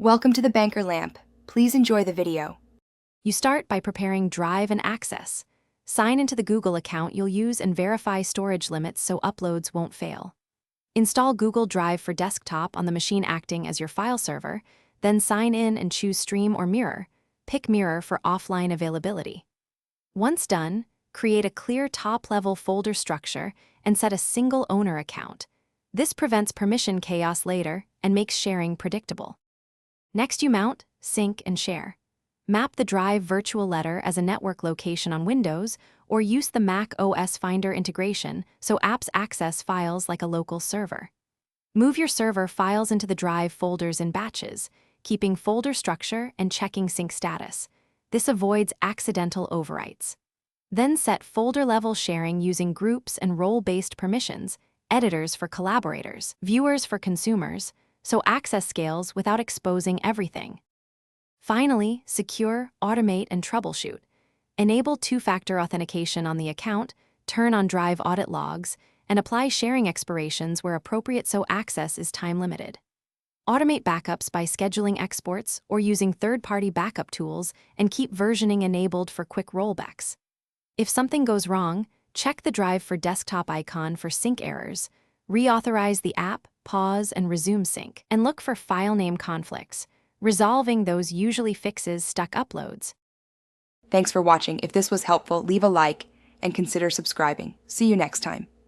Welcome to the Banker Lamp. Please enjoy the video. You start by preparing Drive and Access. Sign into the Google account you'll use and verify storage limits so uploads won't fail. Install Google Drive for desktop on the machine acting as your file server, then sign in and choose Stream or Mirror. Pick Mirror for offline availability. Once done, create a clear top-level folder structure and set a single owner account. This prevents permission chaos later and makes sharing predictable. Next, you mount, sync, and share. Map the Drive virtual letter as a network location on Windows, or use the Mac OS Finder integration so apps access files like a local server. Move your server files into the Drive folders in batches, keeping folder structure and checking sync status. This avoids accidental overwrites. Then set folder-level sharing using groups and role-based permissions, editors for collaborators, viewers for consumers, so access scales without exposing everything. Finally, secure, automate, and troubleshoot. Enable two-factor authentication on the account, turn on Drive audit logs, and apply sharing expirations where appropriate so access is time-limited. Automate backups by scheduling exports or using third-party backup tools and keep versioning enabled for quick rollbacks. If something goes wrong, check the Drive for desktop icon for sync errors, reauthorize the app, pause and resume sync, and look for file name conflicts. Resolving those usually fixes stuck uploads. Thanks for watching. If this was helpful, leave a like and consider subscribing. See you next time.